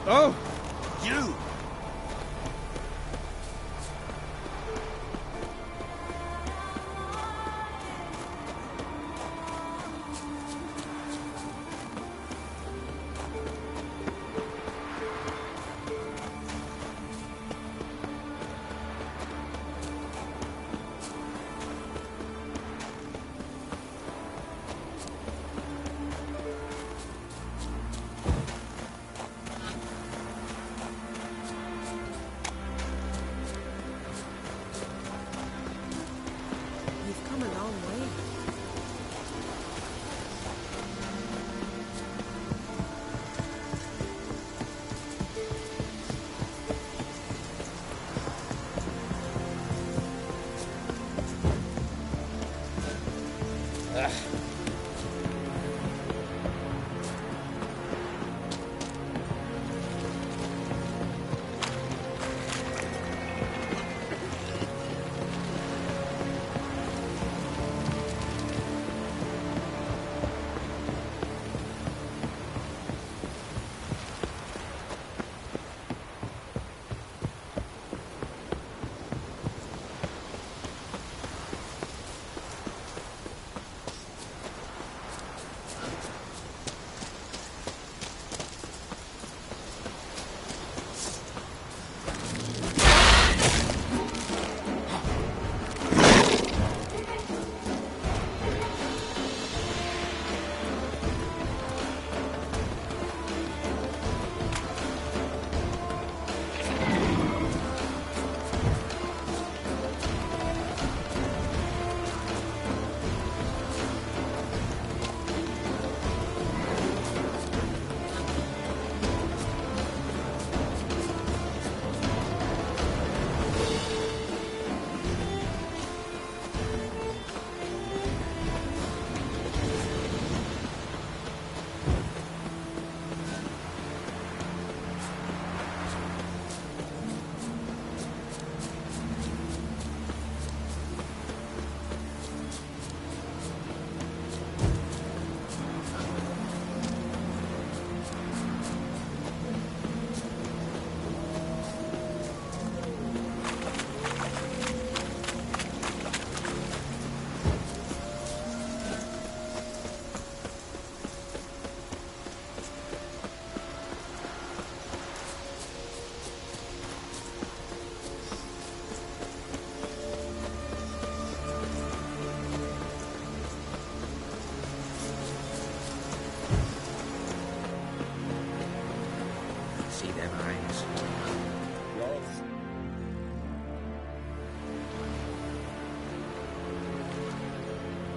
Oh! You!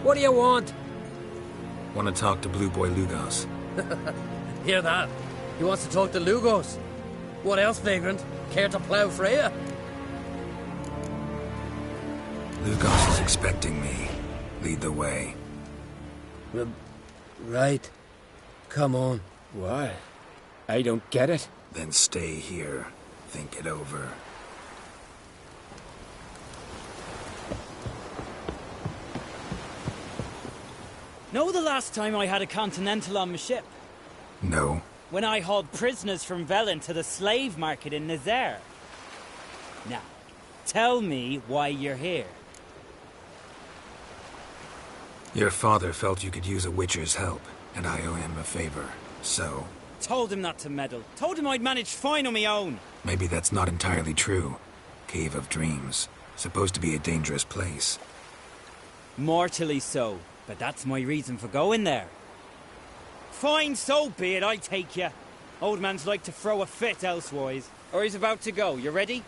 What do you want? Want to talk to Blue Boy Lugos. Hear that? He wants to talk to Lugos. What else, vagrant? Care to plough Freya? Lugos is expecting me. Lead the way. Right. Come on. What? I don't get it. Then stay here. Think it over. Know the last time I had a Continental on my ship? No. When I hauled prisoners from Velen to the slave market in Nazaire. Now, tell me why you're here. Your father felt you could use a Witcher's help, and I owe him a favor, so... Told him not to meddle. Told him I'd manage fine on my own. Maybe that's not entirely true. Cave of Dreams. Supposed to be a dangerous place. Mortally so. But that's my reason for going there. Fine, so be it, I'll take you. Old man's like to throw a fit elsewise. Or he's about to go, you ready?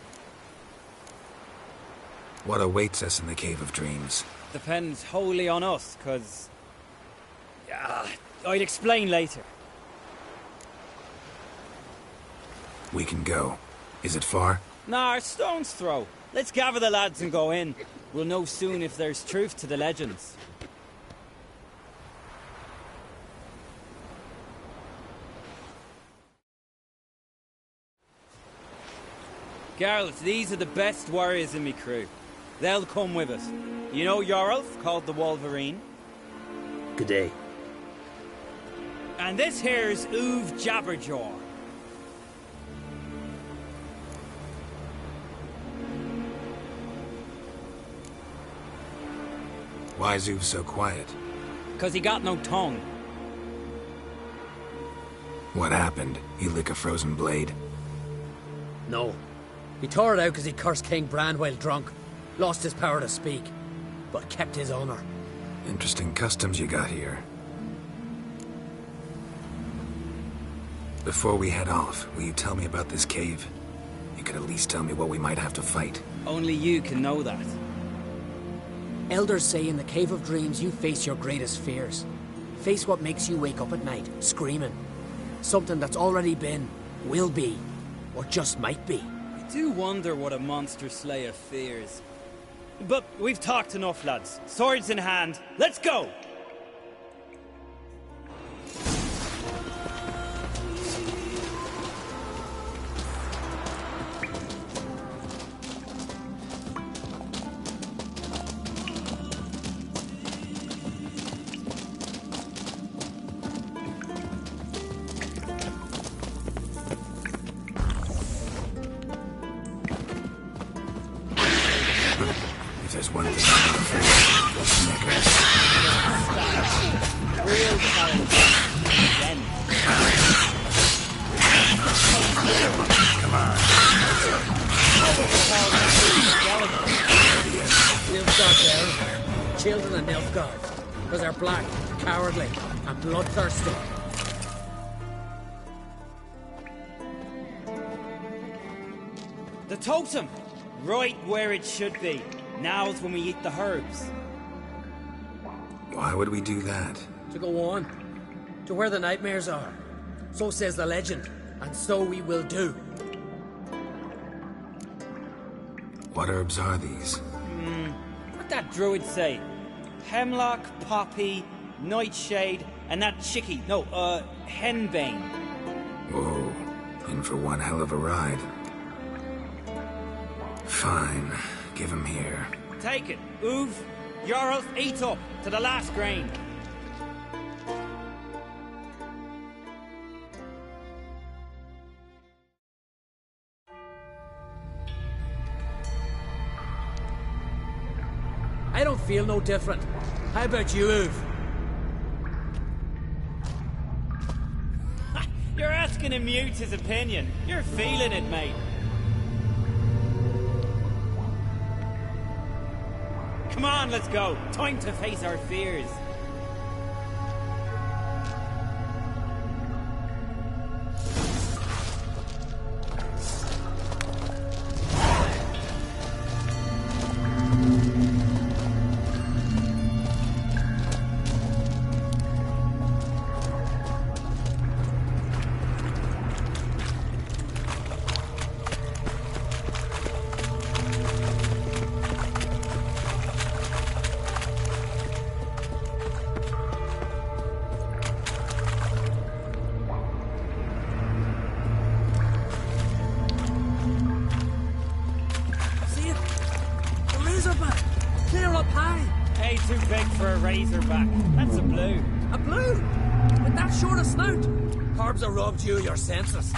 What awaits us in the Cave of Dreams? Depends wholly on us, 'cause... I'd explain later. We can go. Is it far? Nah, stone's throw. Let's gather the lads and go in. We'll know soon if there's truth to the legends. Girls, these are the best warriors in me crew. They'll come with us. You know Yorulf, called the Wolverine? Good day. And this here's Uv Jabberjaw. Why's Uv so quiet? 'Cause he got no tongue. What happened? You lick a frozen blade? No. He tore it out because he cursed King Bran while drunk. Lost his power to speak. But kept his honor. Interesting customs you got here. Before we head off, will you tell me about this cave? You could at least tell me what we might have to fight. Only you can know that. Elders say in the Cave of Dreams you face your greatest fears. Face what makes you wake up at night, screaming. Something that's already been, will be, or just might be. I do wonder what a monster slayer fears. But we've talked enough, lads. Swords in hand, let's go! If there's one thing I'm not afraid of, it's Snickers. Real talent. Again. Come on. Nilfgaard there. Children of Nilfgaard. Because they're black, cowardly, and bloodthirsty. The totem! Right where it should be. Now's when we eat the herbs. Why would we do that? To go on. To where the nightmares are. So says the legend. And so we will do. What herbs are these? What'd that druid say? Hemlock, poppy, nightshade, and that chickie. No, henbane. Whoa, in for one hell of a ride. Fine, give him here. Take it. Uv, Jarl, eat up to the last grain. I don't feel no different. How about you, Uv? You're asking him mute his opinion. You're feeling it, mate. Come on, let's go. Time to face our fears. Hey, too big for a razorback. That's a blue. A blue? With that short a snout? Herbs have robbed you of your senses.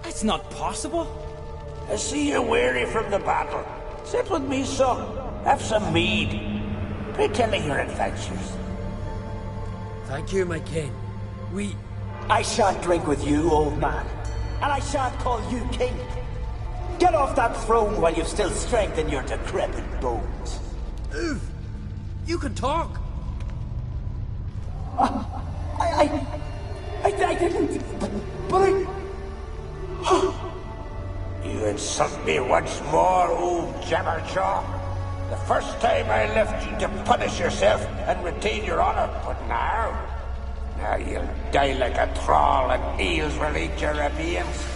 That's not possible. I see you're weary from the battle. Sit with me, son. Have some mead. Pray tell me your adventures. Thank you, my king. I shan't drink with you, old man. And I shan't call you king. Get off that throne while you've still strength in your decrepit bones. Uv, you can talk. I didn't. But I... You insult me once more, old Jabberjaw. The first time I left you to punish yourself and retain your honor, but now You'll die like a troll and eels will eat your remains.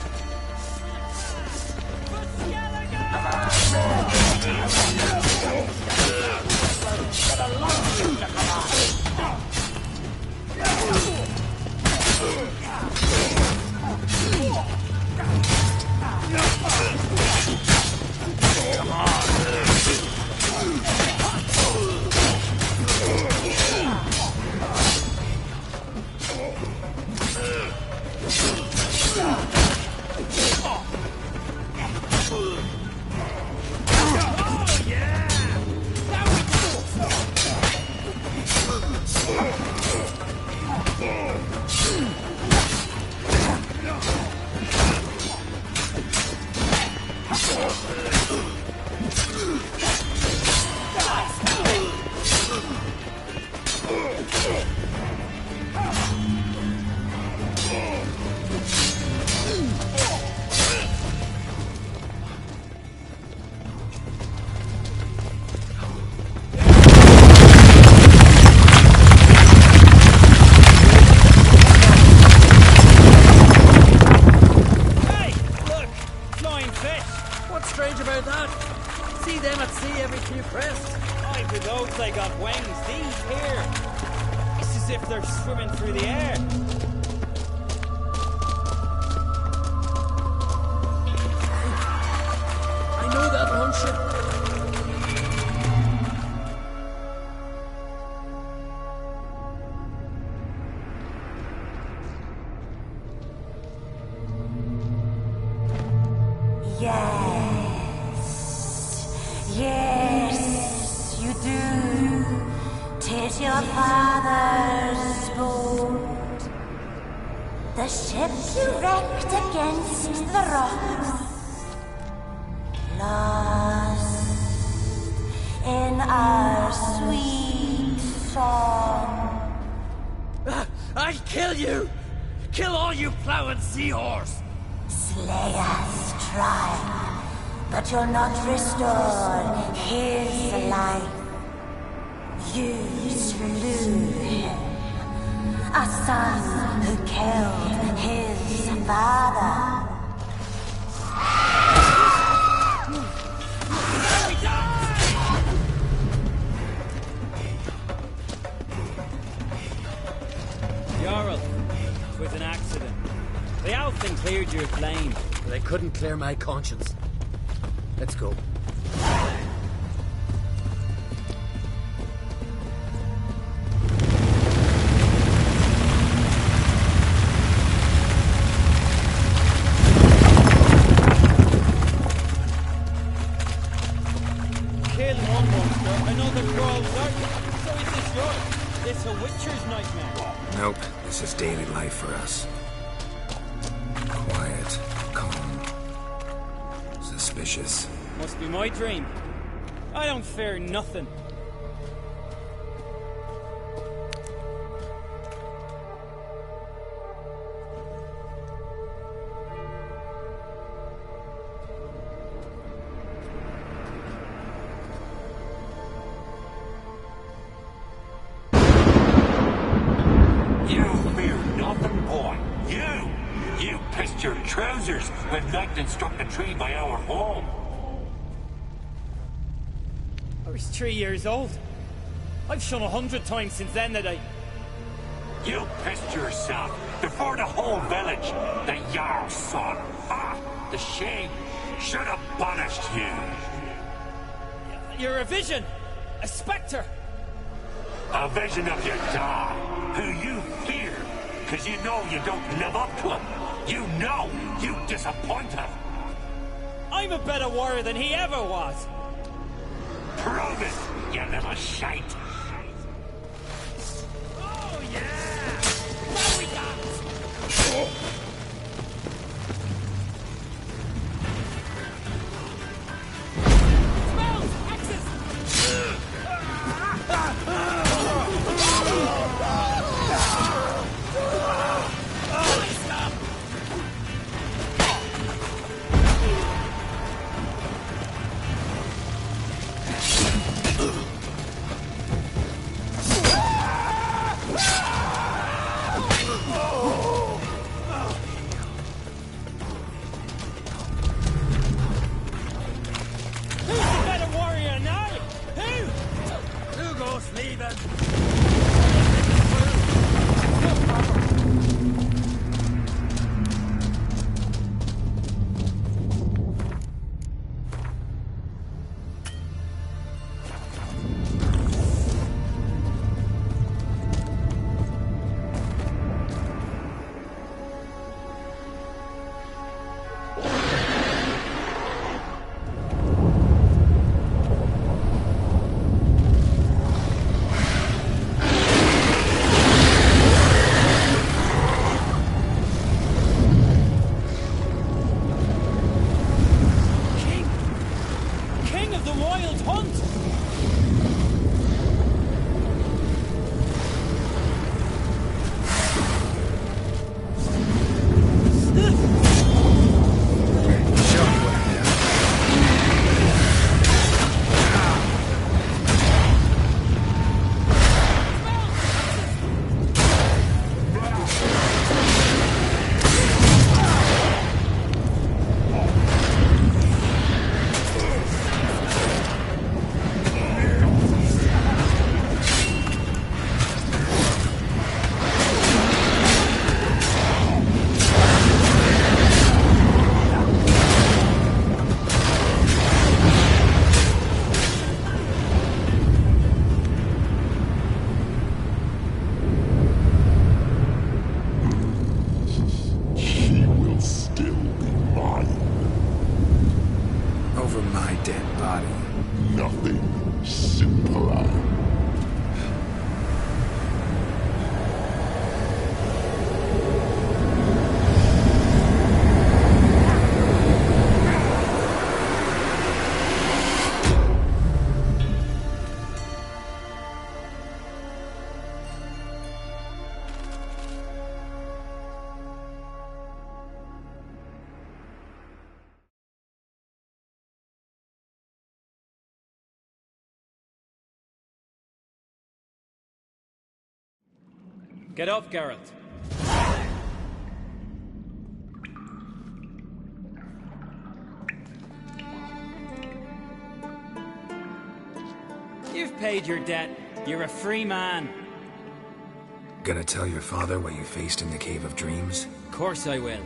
Yes, you do. 'Tis your father's boat. The ship you wrecked against the rocks. Lost in our sweet song. I'll kill you! Kill all you plowing seahorse! Slay us, try, but you'll not restore his life. You slew him, a son who killed his father. Jarl, it was an accident. The Alfin cleared your blame. But I couldn't clear my conscience. Let's go. Kill one monster, another crawls out. So is this yours? This a witcher's nightmare? Nope, this is daily life for us. Quiet, calm, suspicious. Must be my dream. I don't fear nothing. When lightning struck the tree by our home. I was 3 years old. I've shone 100 times since then that I... You pissed yourself before the whole village. The Jarl's son. Ah, the shame should have punished you. You're a vision. A spectre. A vision of your dad, who you fear, because you know you don't live up to him. You know you disappoint him. I'm a better warrior than he ever was. Prove it, you little shite. Oh, yeah! Now we got it! Smells! Axes! the Wild Hunt! Get up, Geralt. You've paid your debt. You're a free man. Gonna tell your father what you faced in the Cave of Dreams? Of course I will.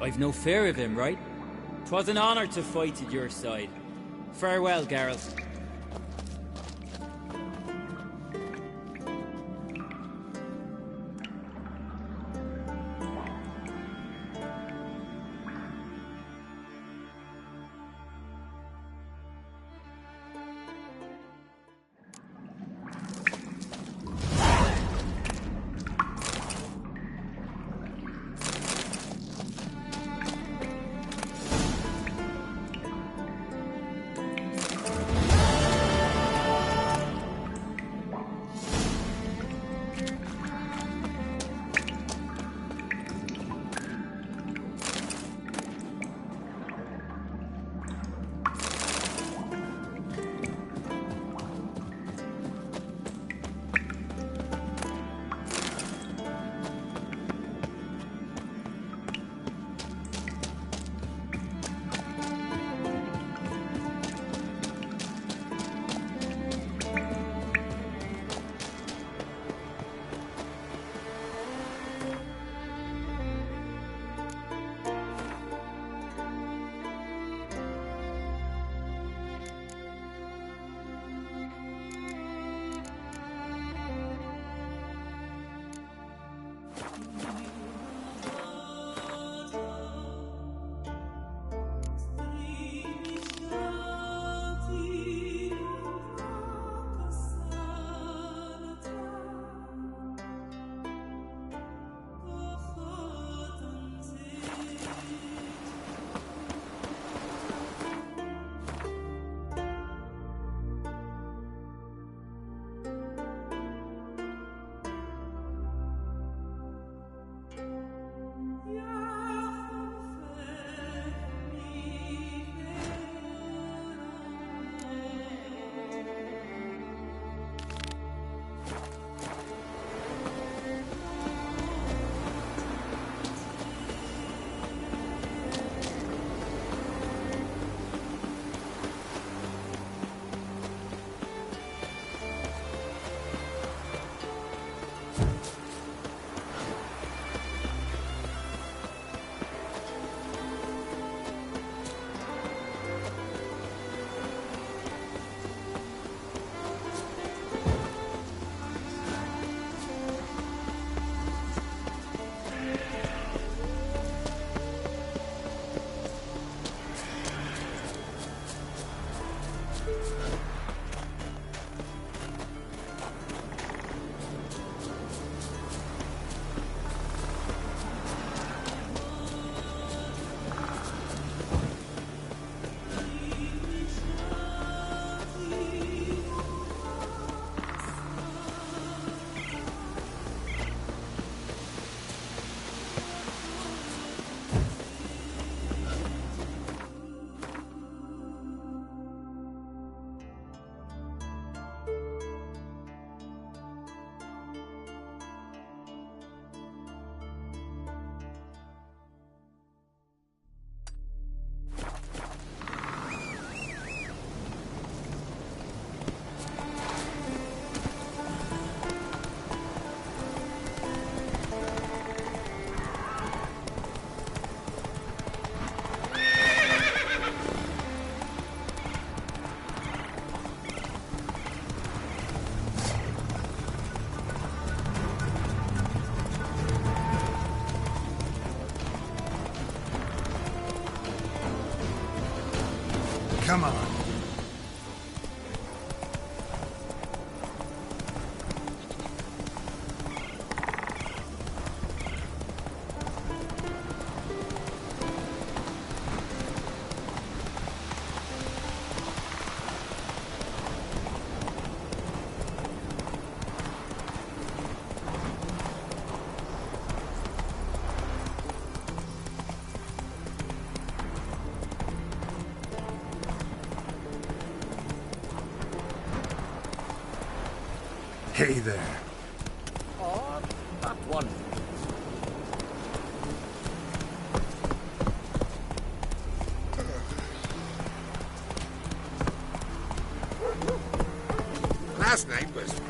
I've no fear of him, right? 'Twas an honor to fight at your side. Farewell, Geralt. Hey there. Oh, that one. Last night was...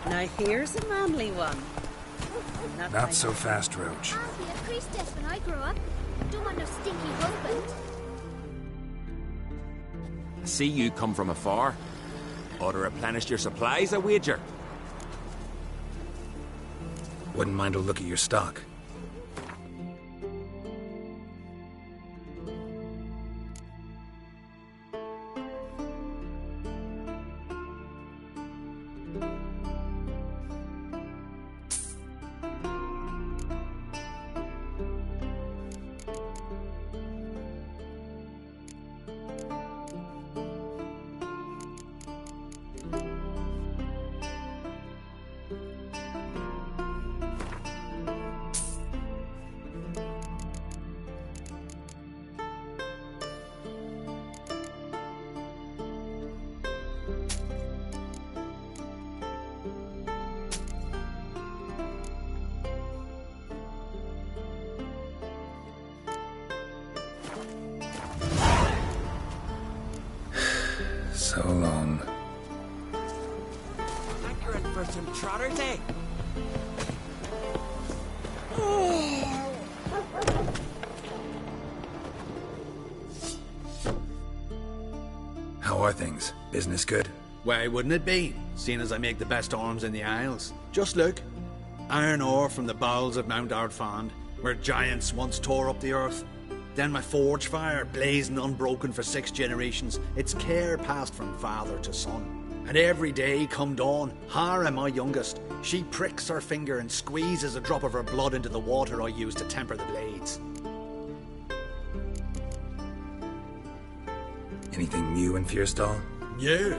Now here's a manly one. Not so fast, Roach. I'll be a priestess when I grow up. Don't want no stinky husband. See you come from afar. Ought to replenish your supplies, I wager. Wouldn't mind a look at your stock. So long. Accurate for some trotters, eh? How are things? Business good? Why wouldn't it be, seeing as I make the best arms in the Isles? Just look. Iron ore from the bowels of Mount Ardfand, where giants once tore up the earth. Then my forge fire, blazing unbroken for 6 generations, its care passed from father to son. And every day, come dawn, Hara, my youngest, she pricks her finger and squeezes a drop of her blood into the water I use to temper the blades. Anything new in Fierstall? Yeah,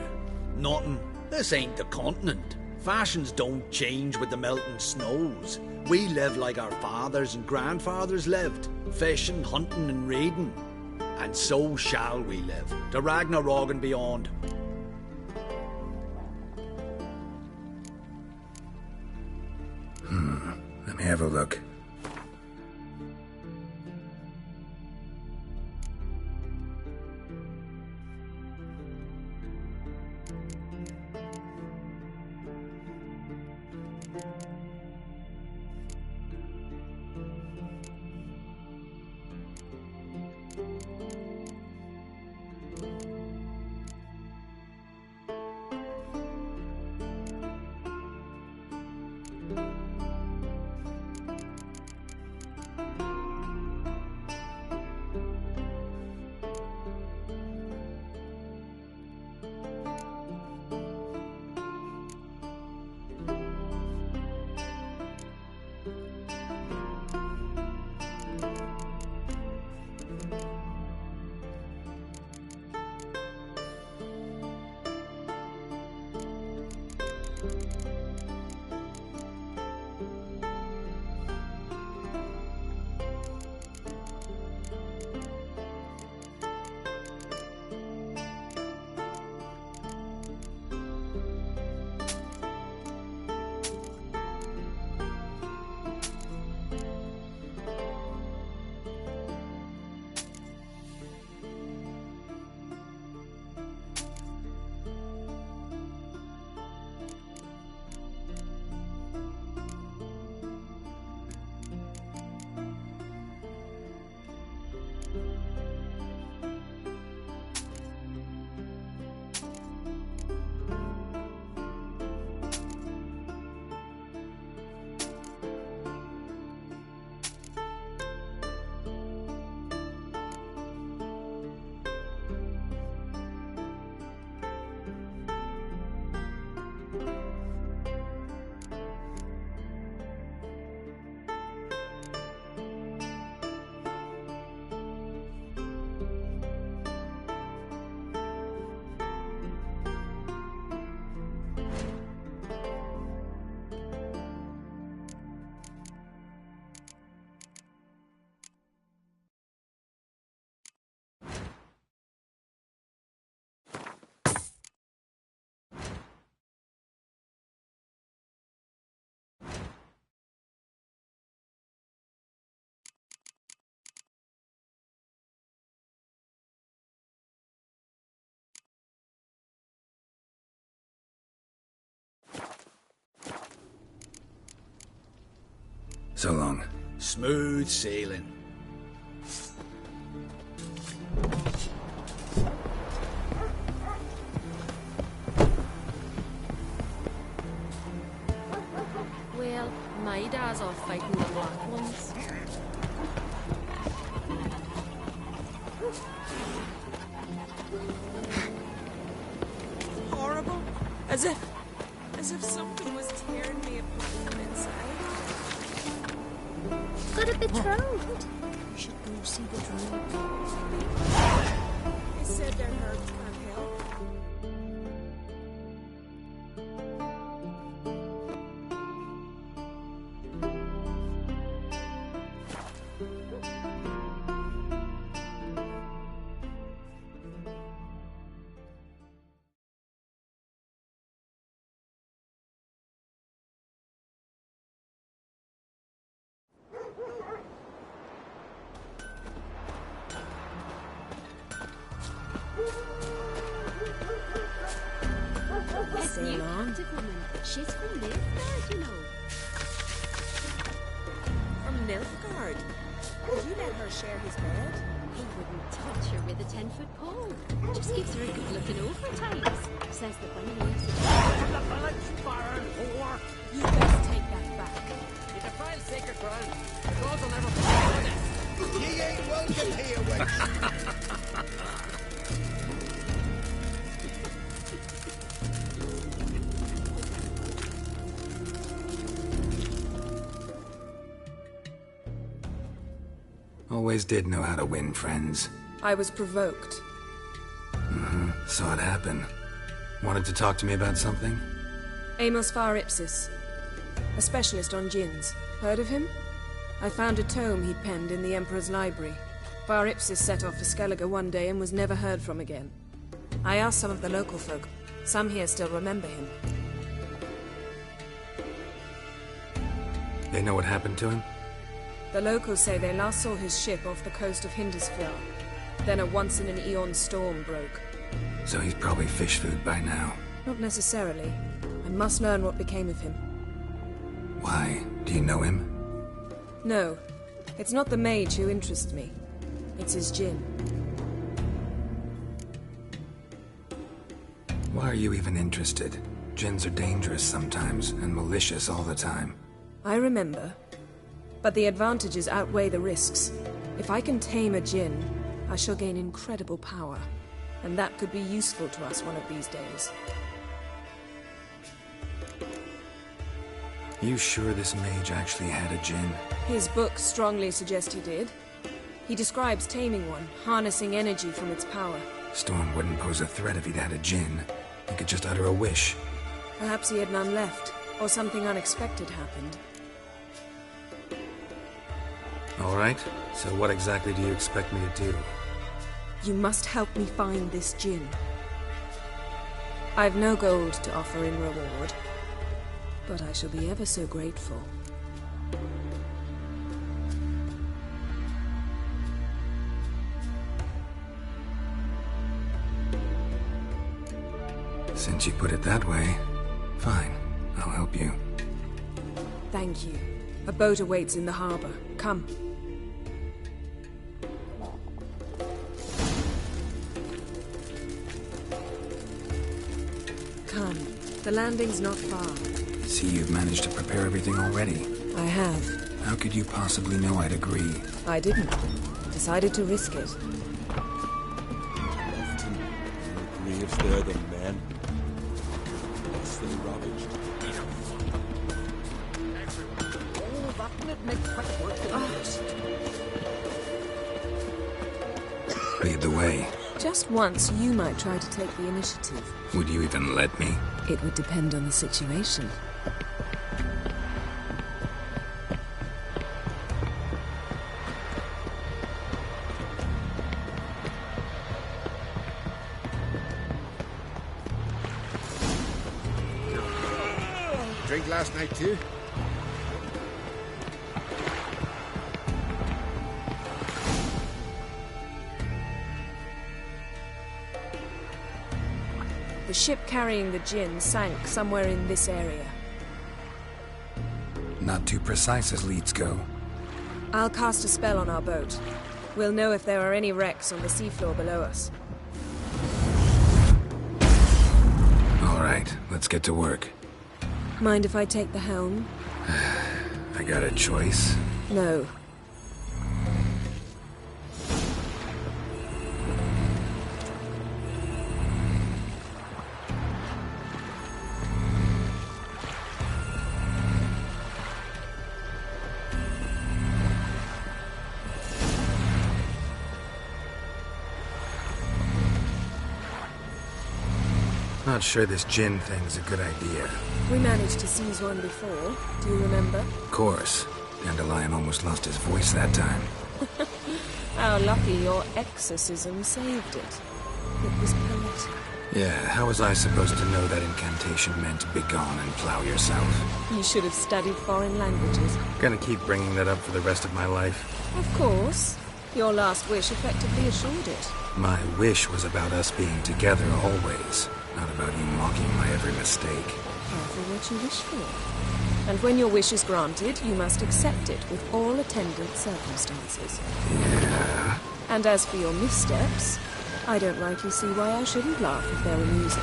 nothing. This ain't the continent. Fashions don't change with the melting snows. We live like our fathers and grandfathers lived, fishing, hunting and raiding. And so shall we live, to Ragnarok and beyond. Let me have a look. So long. Smooth sailing. Well, my dad's off fighting the black ones. Horrible. As if something was tearing me apart from inside. Got a betrothed. We should go see the drone. They said their nerves can't help. This new captive woman, she's from Nilfgaard, you know. From Nilfgaard. Would you let her share his bed? He wouldn't touch her with a 10-foot pole. Just gives her a good looking over times. Says that when he leaves From the village, Baron whore! You best take that back. You defile sacred ground. The gods will never forgive this. Ye ain't welcome here, witch. Always did know how to win friends. I was provoked. Saw it happen. Wanted to talk to me about something? Amos Far Ipsis, a specialist on djinns. Heard of him? I found a tome he'd penned in the Emperor's library. Far Ipsis set off for Skellige one day and was never heard from again. I asked some of the local folk. Some here still remember him. They know what happened to him? The locals say they last saw his ship off the coast of Hindisfjord. Then a once-in-an-eon storm broke. So he's probably fish food by now. Not necessarily. I must learn what became of him. Why? Do you know him? No. It's not the mage who interests me. It's his djinn. Why are you even interested? Djinns are dangerous sometimes, and malicious all the time. I remember. But the advantages outweigh the risks. If I can tame a djinn, I shall gain incredible power. And that could be useful to us one of these days. You sure this mage actually had a djinn? His books strongly suggest he did. He describes taming one, harnessing energy from its power. Storm wouldn't pose a threat if he'd had a djinn. He could just utter a wish. Perhaps he had none left, or something unexpected happened. All right, so what exactly do you expect me to do? You must help me find this djinn. I've no gold to offer in reward, but I shall be ever so grateful. Since you put it that way, fine, I'll help you. Thank you. A boat awaits in the harbor. Come. Come. The landing's not far. See, you've managed to prepare everything already. I have. How could you possibly know I'd agree? I didn't. Decided to risk it. Left him. Graves there, the men. Less than ravaged. Oh, that would make quick work of this. Lead the way. Just once, you might try to take the initiative. Would you even let me? It would depend on the situation. Drink last night too? The ship carrying the djinn sank somewhere in this area. not too precise as leads go. I'll cast a spell on our boat. We'll know if there are any wrecks on the seafloor below us. All right, let's get to work. Mind if I take the helm? I got a choice? No. Not sure this gin thing's a good idea. We managed to seize one before. Do you remember? Of course. Dandelion almost lost his voice that time. How lucky your exorcism saved it. It was poetic. Yeah, how was I supposed to know that incantation meant begone and plow yourself? You should have studied foreign languages. Gonna keep bringing that up for the rest of my life? Of course. Your last wish effectively assured it. My wish was about us being together always, not about you mocking my every mistake. Careful what you wish for. And when your wish is granted, you must accept it with all attendant circumstances. Yeah. And as for your missteps, I don't rightly see why I shouldn't laugh if they're amusing.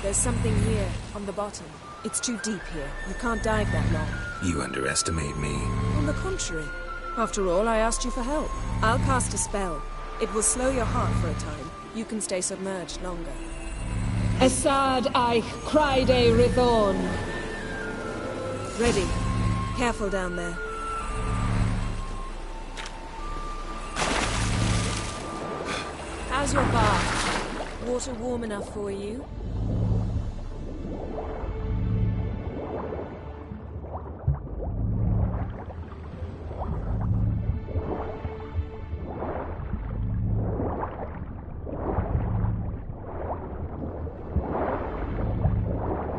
There's something here, on the bottom. It's too deep here. You can't dive that long. You underestimate me. On the contrary. After all, I asked you for help. I'll cast a spell. It will slow your heart for a time. You can stay submerged longer. Esad Eich Criede Rithorn. Ready. Careful down there. How's your bath? Water warm enough for you?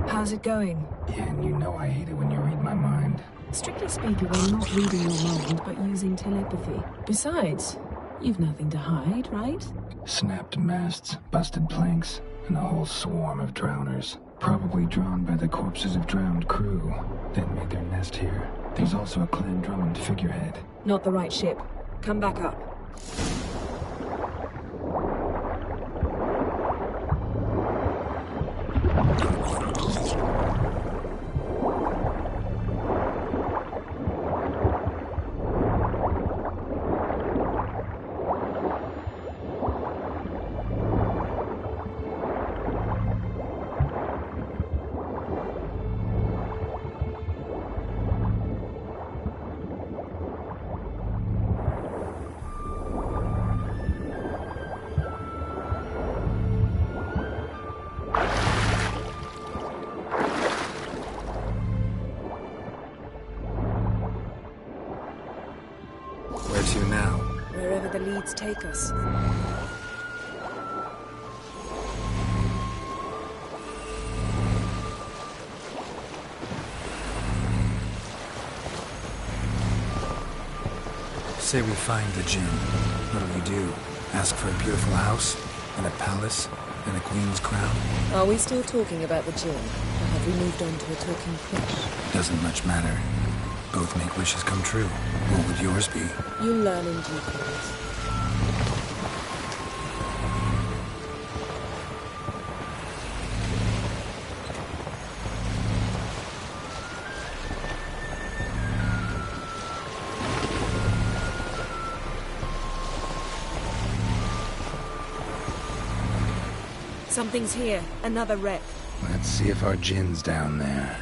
How's it going? Yeah, and you know I hate it when you read my mind. Strictly speaking, I'm not reading your mind, but using telepathy. Besides, you've nothing to hide, right? Snapped masts, busted planks, and a whole swarm of drowners. Probably drawn by the corpses of drowned crew, that made their nest here. There's also a Clan Drummond figurehead. Not the right ship. Come back up. Where to now? Wherever the leads take us. Say we find the gin. What'll you do? Ask for a beautiful house? And a palace? And a queen's crown? Are we still talking about the gin? Or have we moved on to a talking fish? Doesn't much matter. Both make wishes come true. What would yours be? You'll learn in due course. Something's here. Another wreck. Let's see if our gin's down there.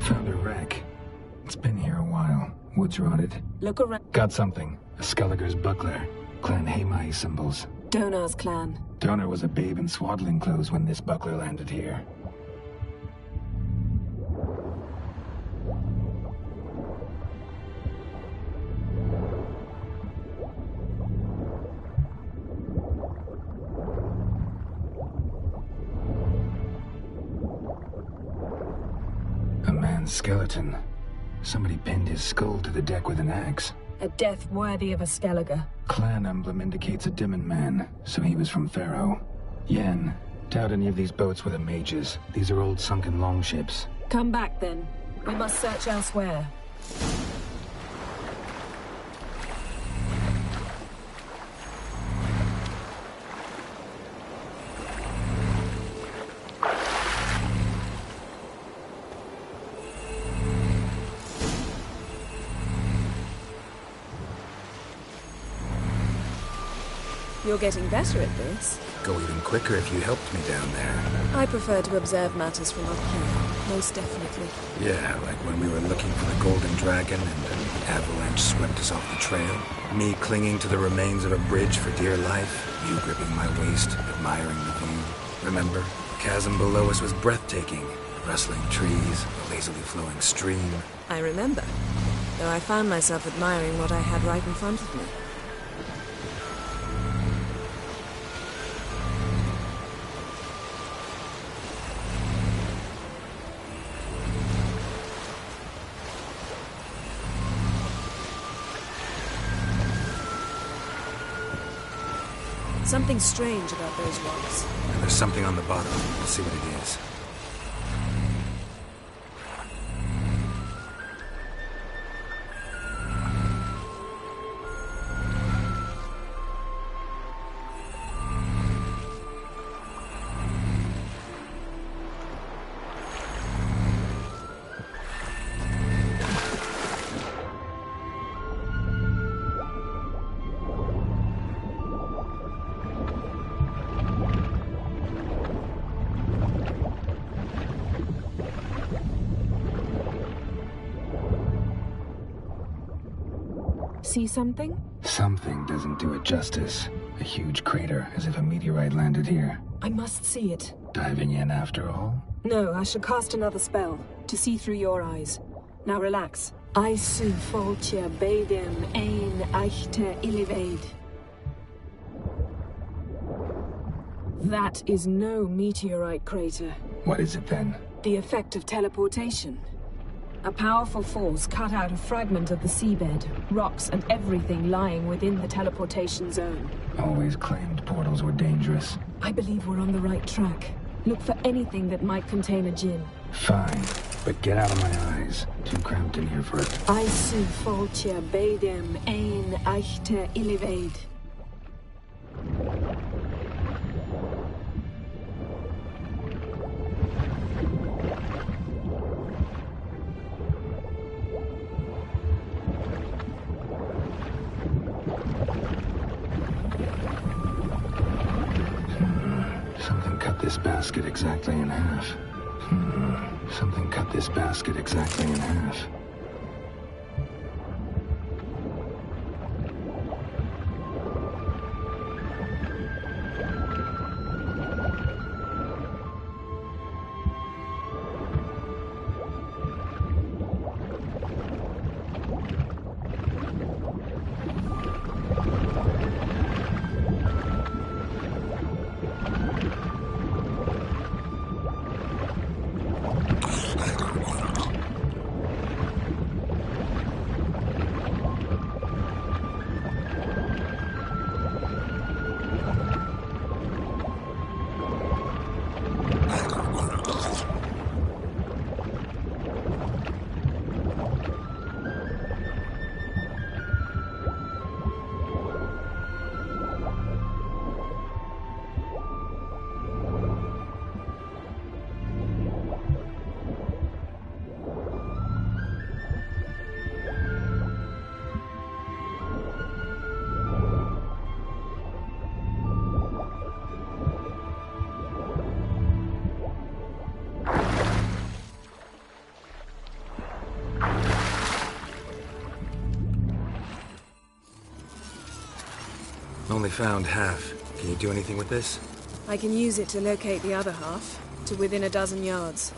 Found a wreck. It's been here a while. Wood's rotted. Look around. Got something. A Skelliger's buckler. Clan Haemai symbols. Donar's clan. Donar was a babe in swaddling clothes when this buckler landed here. man's skeleton. Somebody pinned his skull to the deck with an axe. A death worthy of a Skellige. Clan emblem indicates a Dimmen man, so he was from Pharaoh. Yen, doubt any of these boats were the mages. These are old sunken longships. Come back then. We must search elsewhere. You're getting better at this. Go even quicker if you helped me down there. I prefer to observe matters from up here, most definitely. Yeah, like when we were looking for the Golden Dragon and an avalanche swept us off the trail. Me clinging to the remains of a bridge for dear life. You gripping my waist, admiring the view. Remember? The chasm below us was breathtaking. Rustling trees, a lazily flowing stream. I remember, though I found myself admiring what I had right in front of me. Something strange about those rocks. And there's something on the bottom. Let's see what it is. See something? Something doesn't do it justice. A huge crater, as if a meteorite landed here. I must see it. Diving in after all? No, I shall cast another spell, to see through your eyes. Now relax. Aisu foltia beidem ein eichte ilivaid. That is no meteorite crater. What is it then? The effect of teleportation. A powerful force cut out a fragment of the seabed, rocks and everything lying within the teleportation zone. Always claimed portals were dangerous. I believe we're on the right track. Look for anything that might contain a djinn. Fine, but get out of my eyes. Too cramped in here for it. Aisu foltia beidem ein eichte ilivaid. Something cut this basket exactly in half. Something cut this basket exactly in half. Only found half. Can you do anything with this? I can use it to locate the other half, to within a dozen yards.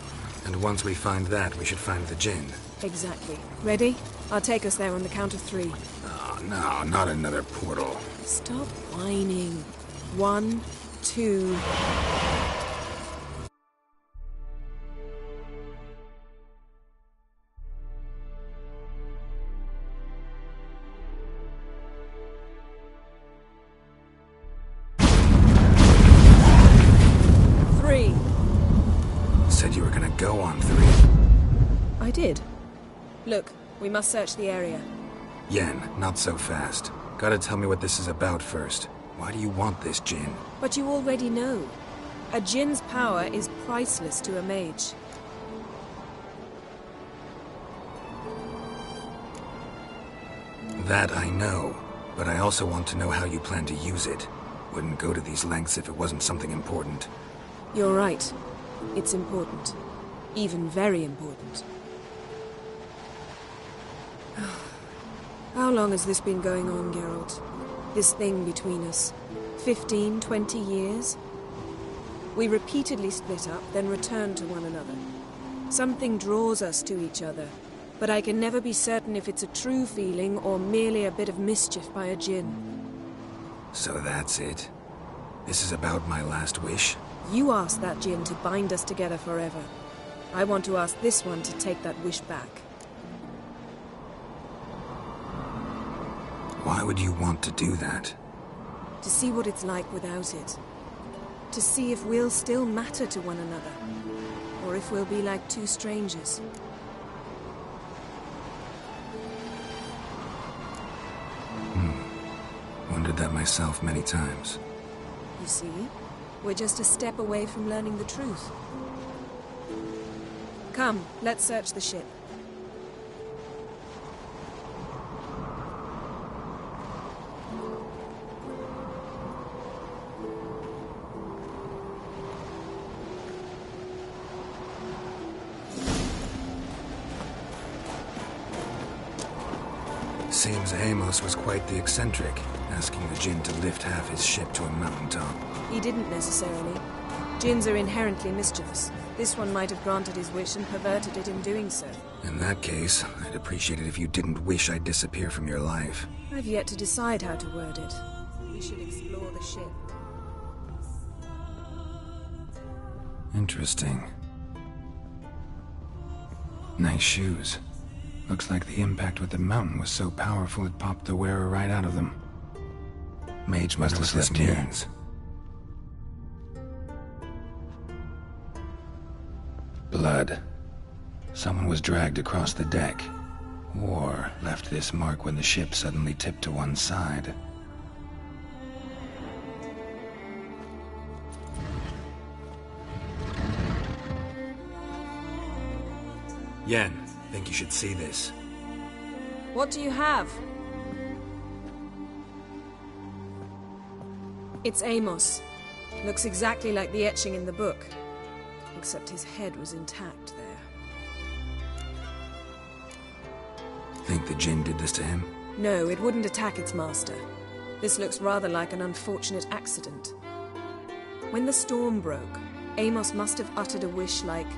And once we find that, we should find the djinn. Exactly. Ready? I'll take us there on the count of 3. Oh, no, not another portal. Stop whining. 1, 2... go on 3. I did. Look, we must search the area. Yen, not so fast. Gotta tell me what this is about first. Why do you want this Jinn? But you already know. A Jinn's power is priceless to a mage. That I know, but I also want to know how you plan to use it. Wouldn't go to these lengths if it wasn't something important. You're right. It's important. Even very important. How long has this been going on, Geralt? This thing between us? 15, 20 years? We repeatedly split up, then returned to one another. Something draws us to each other, but I can never be certain if it's a true feeling or merely a bit of mischief by a Jinn. So that's it? This is about my last wish? You asked that Jinn to bind us together forever. I want to ask this one to take that wish back. Why would you want to do that? To see what it's like without it. To see if we'll still matter to one another. Or if we'll be like two strangers. Wondered that myself many times. You see? We're just a step away from learning the truth. Come, let's search the ship. Seems Amos was quite the eccentric, asking the Jinn to lift half his ship to a mountaintop. He didn't necessarily. Jinns are inherently mischievous. This one might have granted his wish and perverted it in doing so. In that case, I'd appreciate it if you didn't wish I'd disappear from your life. I've yet to decide how to word it. We should explore the ship. Interesting. Nice shoes. Looks like the impact with the mountain was so powerful it popped the wearer right out of them. Mage must have slipped here. Blood. Someone was dragged across the deck. Or left this mark when the ship suddenly tipped to one side. Yen, think you should see this. What do you have? It's Amos. Looks exactly like the etching in the book. Except his head was intact there. Think the Jinn did this to him? No, it wouldn't attack its master. This looks rather like an unfortunate accident. When the storm broke, Amos must have uttered a wish like,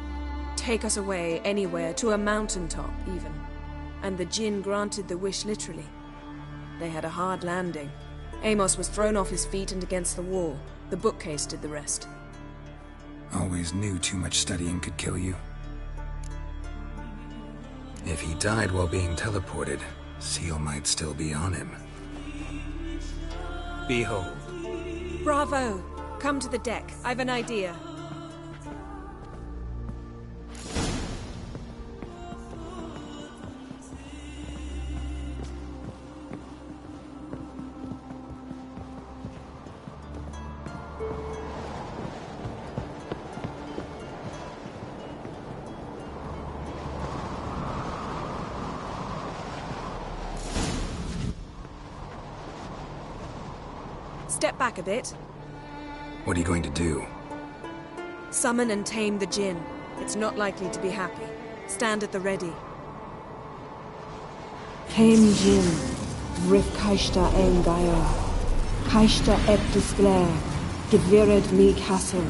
"Take us away, anywhere, to a mountaintop, even." And the Jinn granted the wish literally. They had a hard landing. Amos was thrown off his feet and against the wall. The bookcase did the rest. Always knew too much studying could kill you. If he died while being teleported, Seal might still be on him. Behold. Bravo! Come to the deck. I've an idea. Step back a bit. What are you going to do? Summon and tame the Jinn. It's not likely to be happy. Stand at the ready. Tame Jinn, Rif Kaishta en Gaia, Kaishta et Disclair, Gevired mi Castle.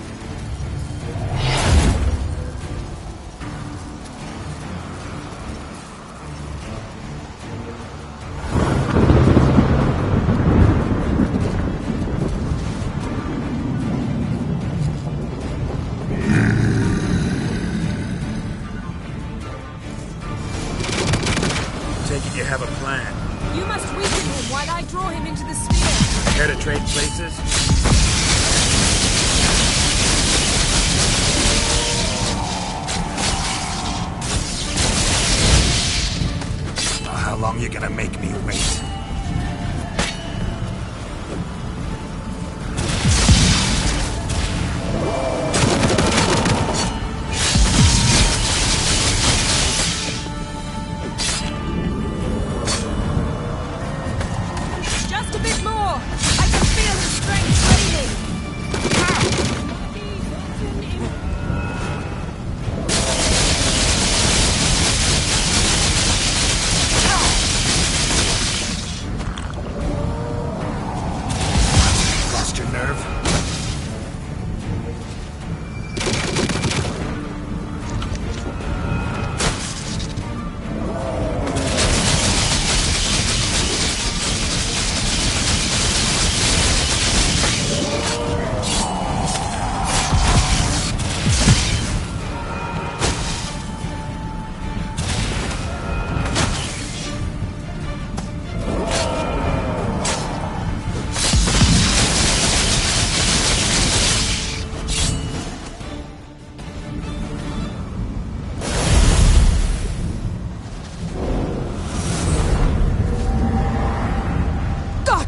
You have a plan. You must weaken him while I draw him into the sphere. Care to trade places?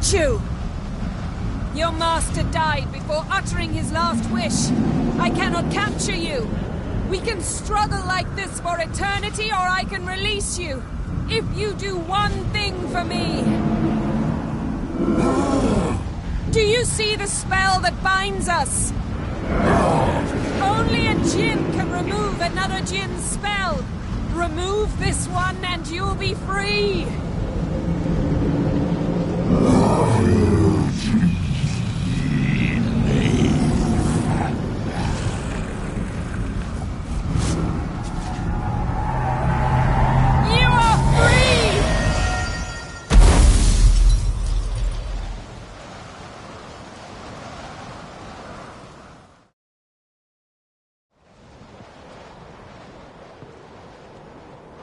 hate you! Your master died before uttering his last wish. I cannot capture you. We can struggle like this for eternity, or I can release you. If you do one thing for me. Do you see the spell that binds us? Only a djinn can remove another djinn's spell. Remove this one and you'll be free.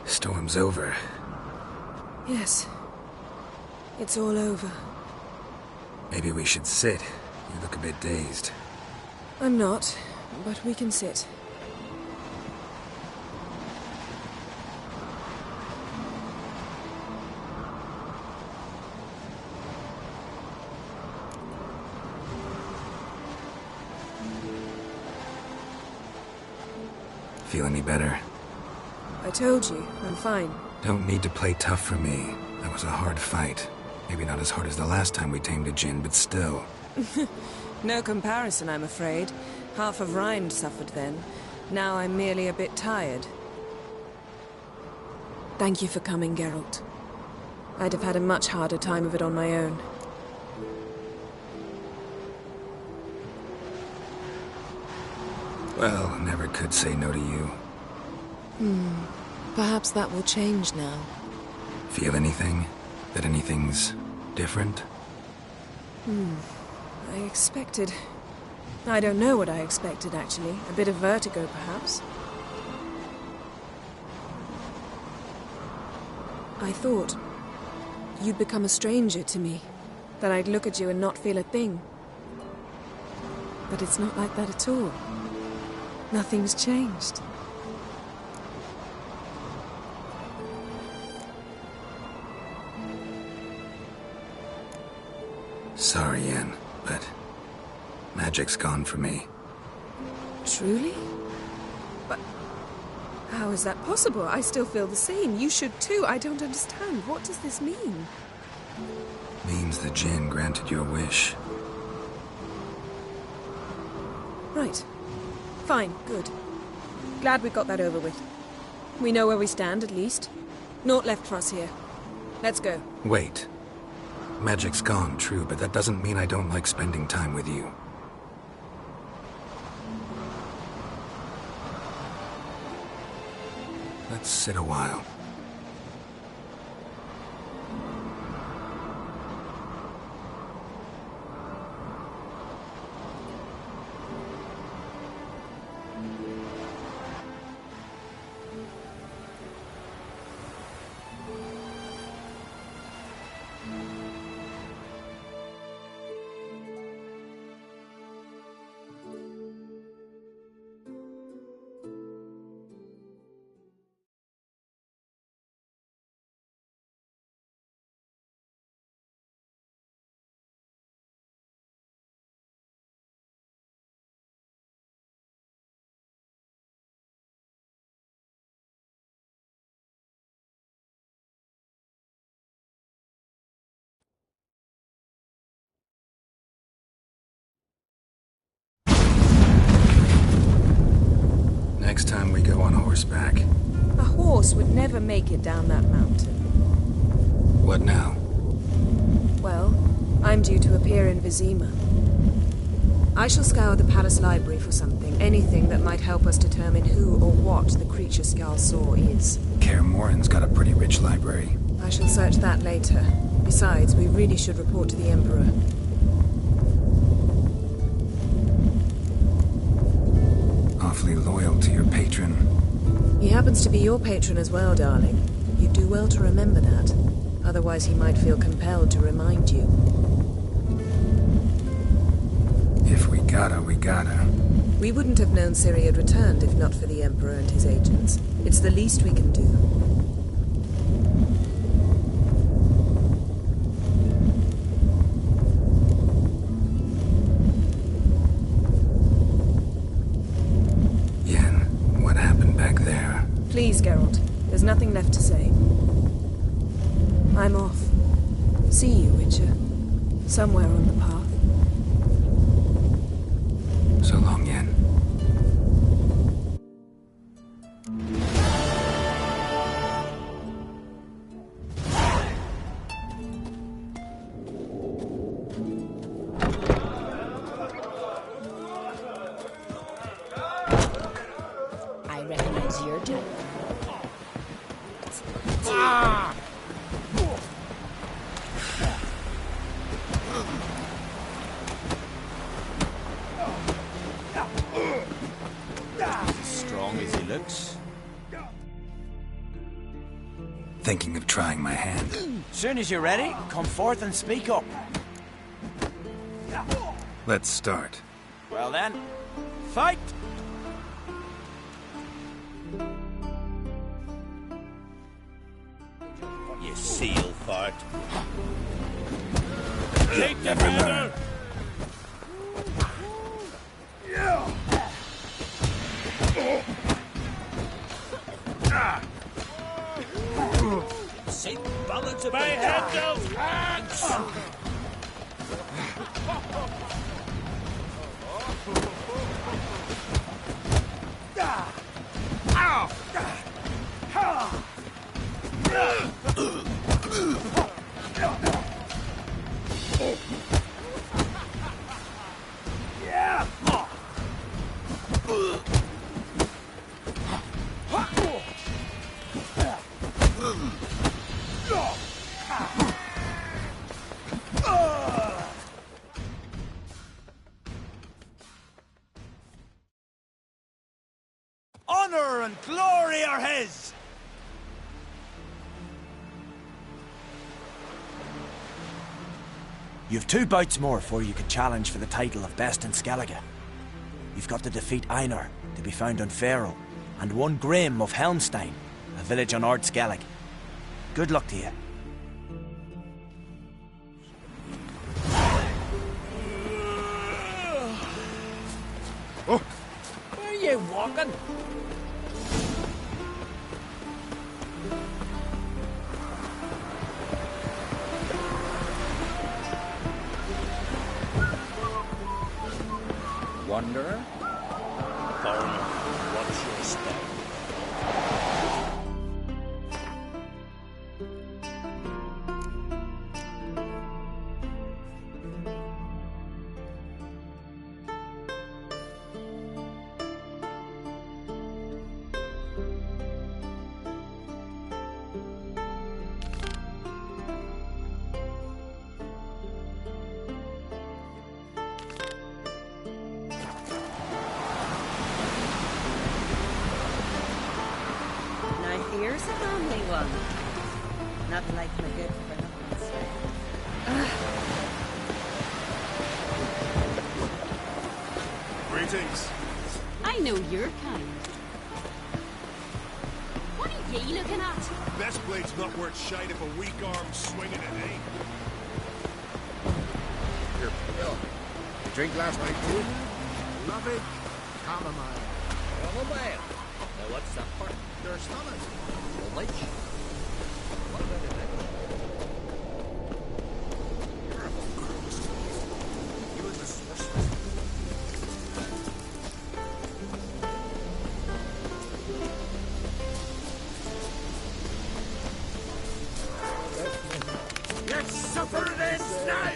Storm's over. Yes. It's all over. Maybe we should sit. You look a bit dazed. I'm not, but we can sit. Feel any better? I told you, I'm fine. Don't need to play tough for me. That was a hard fight. Maybe not as hard as the last time we tamed a djinn, but still. No comparison, I'm afraid. Half of Rind suffered then. Now I'm merely a bit tired. Thank you for coming, Geralt. I'd have had a much harder time of it on my own. Well, never could say no to you. Perhaps that will change now. Feel anything? That anything's different? I expected... I don't know what I expected, actually. A bit of vertigo, perhaps. I thought you'd become a stranger to me. That I'd look at you and not feel a thing. But it's not like that at all. Nothing's changed. Sorry, Yen, but magic's gone for me. Truly? But how is that possible? I still feel the same. You should too. I don't understand. What does this mean? Means the djinn granted your wish. Right. Fine, good. Glad we got that over with. We know where we stand, at least. Naught left for us here. Let's go. Wait. Magic's gone, true, but that doesn't mean I don't like spending time with you. Let's sit a while. Next time we go on horseback. A horse would never make it down that mountain. What now? Well, I'm due to appear in Vizima. I shall scour the palace library for something, anything that might help us determine who or what the creature Skjal saw is. Kaer Morhen's got a pretty rich library. I shall search that later. Besides, we really should report to the Emperor. Awfully loyal to your patron. He happens to be your patron as well, darling. You'd do well to remember that. Otherwise he might feel compelled to remind you. If we gotta, we gotta. We wouldn't have known Ciri had returned if not for the Emperor and his agents. It's the least we can do. Please, Geralt. There's nothing left to say. I'm off. See you, Witcher. Somewhere on the path. So long, Yen. I recognize your type. As strong as he looks. Thinking of trying my hand. Soon as you're ready, come forth and speak up. Let's start. Well then, fight! You seal fart. You'll never learn. See the balance of My head goes Honor and glory are his! You've 2 bouts more before you can challenge for the title of Best in Skellige. You've got to defeat Einar, to be found on Faroe, and 1 Grim of Helmstein, a village on Ard Skellig. Good luck to you. Oh. Where are you walking? Wanderer? Foreigner, what's your step? Here's a family one. Not like my good for nothing say. Greetings. I know your kind. What are ye looking at? Best blade's not worth shite if a weak arm's swinging it, eh? Here, Bill. You drink last night too? Lovely chamomile. Chamomile. Now what's that for? Your stomach. Your lich. What about it then? Terrible gross. You and the sorceress. You suffer this now!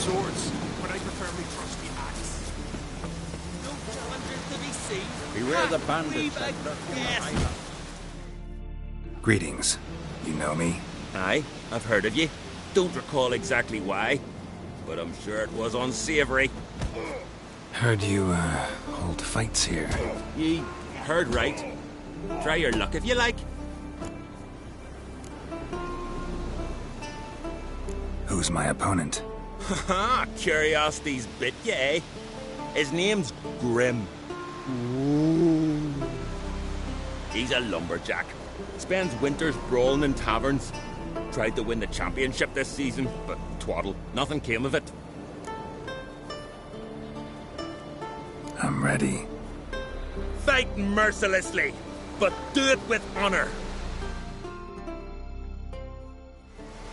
swords, but I prefer me trusty axe. No challengers to be seen. Beware the bandits. Greetings. You know me? Aye, I've heard of you. Don't recall exactly why, but I'm sure it was unsavory. Heard you, hold fights here. Ye heard right. Try your luck if you like. Who's my opponent? Haha, curiosity's bit you, eh? His name's Grim. Ooh. He's a lumberjack. Spends winters brawling in taverns. Tried to win the championship this season, but twaddle, nothing came of it. I'm ready. Fight mercilessly, but do it with honor.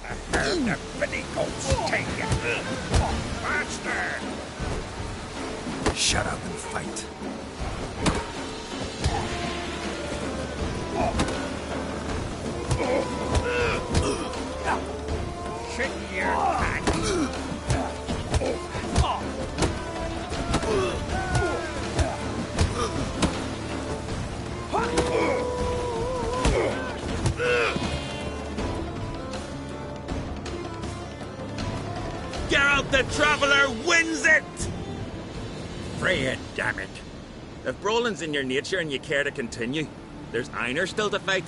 I heard the petticoats take you. Faster! Shut up and fight. Shake your pants. Geralt the Traveler wins it! Freya, damn it. If brawling's in your nature and you care to continue, there's Einar still to fight.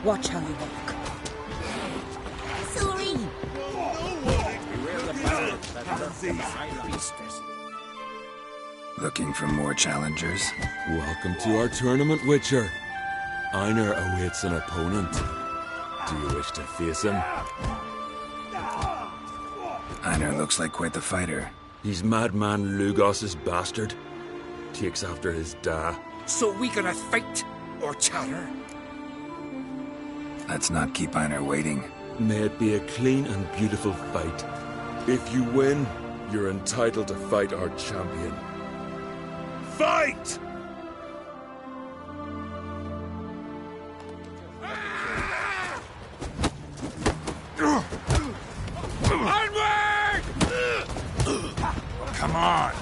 Watch how you walk. Sorry. Looking for more challengers? Welcome to our tournament, Witcher. Einar awaits an opponent. Do you wish to face him? Einar looks like quite the fighter. He's madman Lugos's bastard. Takes after his da. So we gonna fight or chatter? Let's not keep Einar waiting. May it be a clean and beautiful fight. If you win, you're entitled to fight our champion. Fight! Onward! Come on!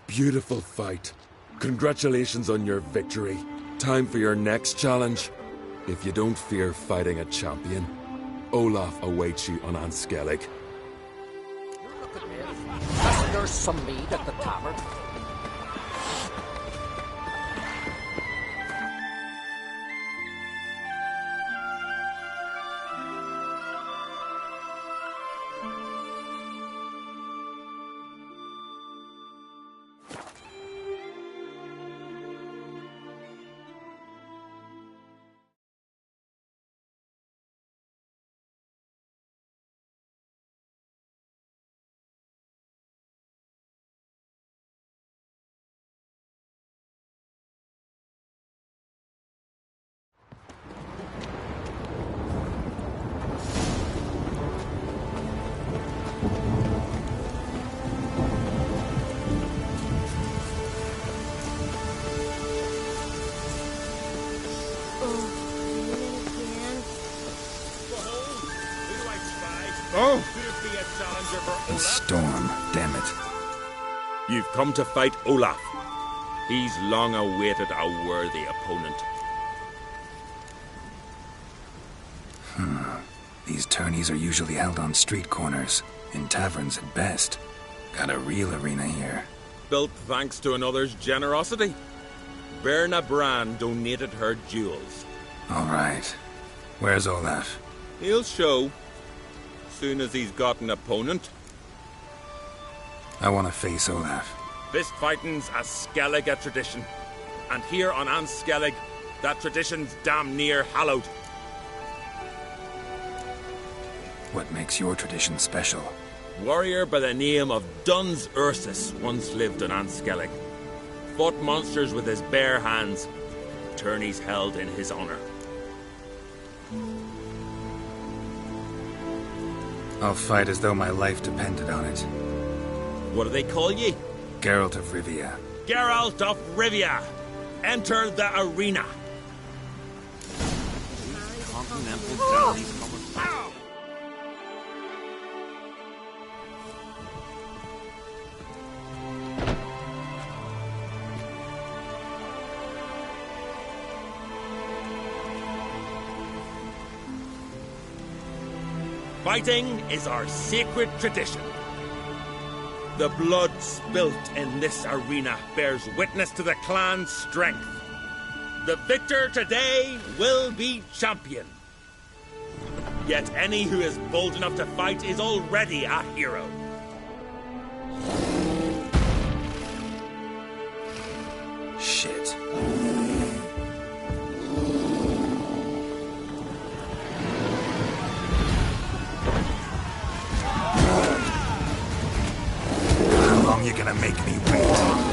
Beautiful fight. Congratulations on your victory. Time for your next challenge. If you don't fear fighting a champion, Olaf awaits you on Anskellig. Look at me. Passengers some mead at the tavern. Oh! Could it be a challenger for A Olaf. storm, damn it. You've come to fight Olaf. He's long awaited a worthy opponent. These tourneys are usually held on street corners, in taverns at best. Got a real arena here. Built thanks to another's generosity. Verna Brand donated her jewels. All right. Where's Olaf? He'll show. Soon as he's got an opponent. I want to face Olaf. Fist fighting's a Skellige tradition. And here on Skellig, that tradition's damn near hallowed. What makes your tradition special? Warrior by the name of Duns Ursus once lived on Skellig. Fought monsters with his bare hands. Tourneys held in his honor. I'll fight as though my life depended on it. What do they call ye? Geralt of Rivia. Geralt of Rivia! Enter the arena! Continental brownies coming. Fighting is our sacred tradition. The blood spilt in this arena bears witness to the clan's strength. The victor today will be champion. Yet any who is bold enough to fight is already a hero. Shit. How long you gonna make me wait?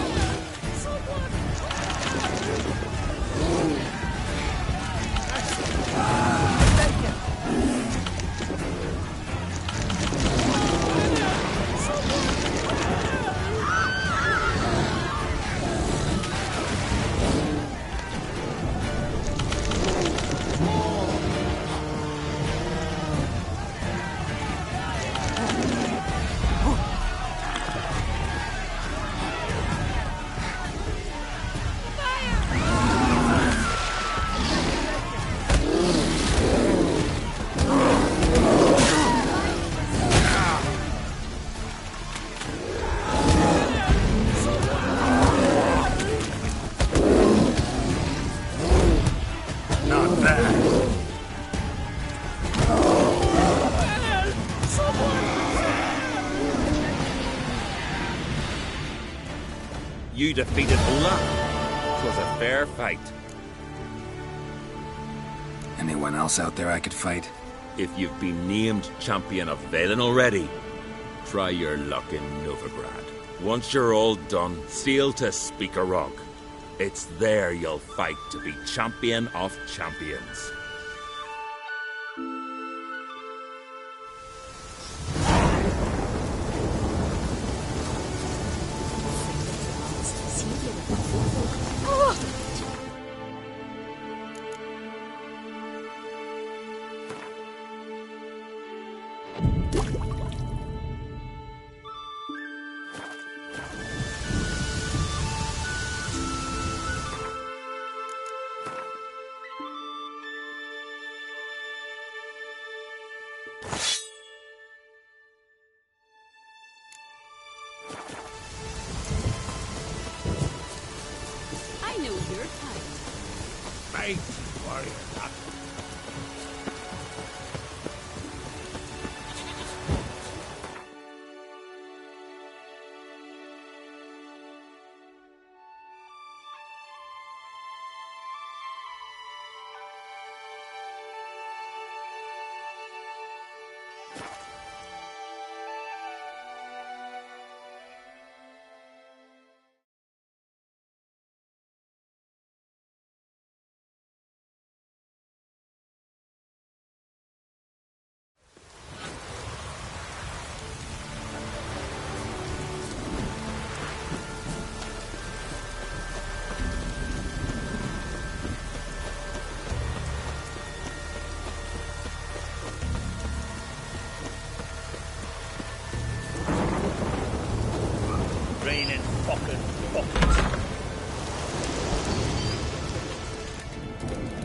Not bad. You defeated Olaf. 'Twas a fair fight. Anyone else out there I could fight? If you've been named champion of Velen already, try your luck in Novigrad. Once you're all done, sail to Speakerog. It's there you'll fight to be champion of champions. I know your type. Fight, warrior.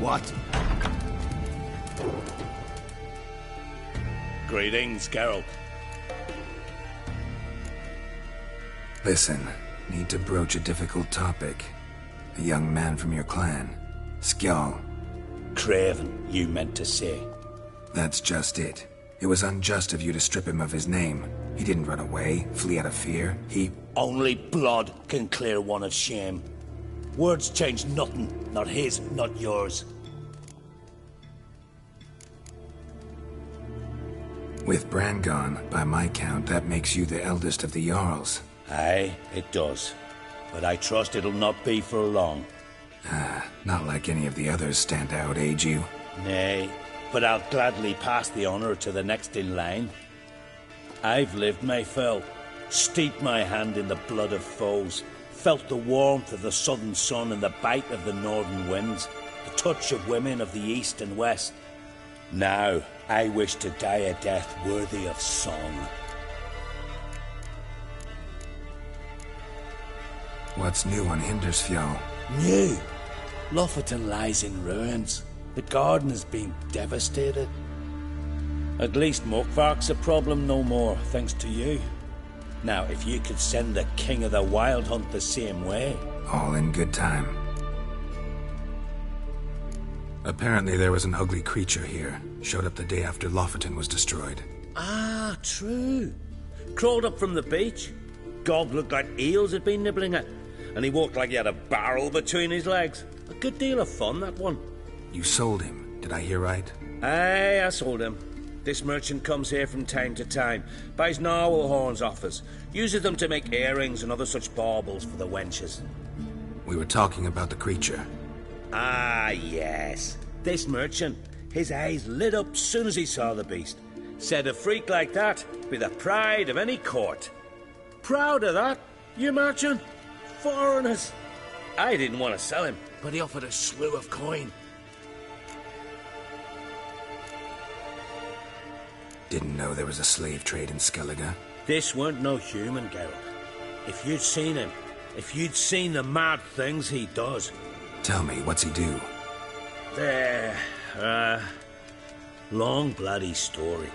What? Greetings, Geralt. Listen, need to broach a difficult topic. A young man from your clan. Skjall. Craven, you meant to say. That's just it. It was unjust of you to strip him of his name. He didn't run away, flee out of fear. He... Only blood can clear one of shame. Words change nothing. Not his, not yours. With Bran gone, by my count, that makes you the eldest of the Jarls. Aye, it does. But I trust it'll not be for long. Not like any of the others stand out, age you? Nay, but I'll gladly pass the honor to the next in line. I've lived my fill, steeped my hand in the blood of foes, felt the warmth of the southern sun and the bite of the northern winds, the touch of women of the east and west. Now, I wish to die a death worthy of song. What's new on Hindersfjall? New? Lofoten lies in ruins. The garden has been devastated. At least Muckvark's a problem no more, thanks to you. Now, if you could send the King of the Wild Hunt the same way... All in good time. Apparently there was an ugly creature here. Showed up the day after Lofoten was destroyed. Ah, true. Crawled up from the beach. God looked like eels had been nibbling it. And he walked like he had a barrel between his legs. A good deal of fun, that one. You sold him, did I hear right? Aye, I sold him. This merchant comes here from time to time, buys narwhal horns off us, uses them to make earrings and other such baubles for the wenches. We were talking about the creature. Ah, yes. This merchant, his eyes lit up soon as he saw the beast. Said a freak like that be the pride of any court. Proud of that, you merchant? Foreigners. I didn't want to sell him, but he offered a slew of coin. Didn't know there was a slave trade in Skellige. This weren't no human, Geralt. If you'd seen him, if you'd seen the mad things he does... Tell me, what's he do? Long bloody story.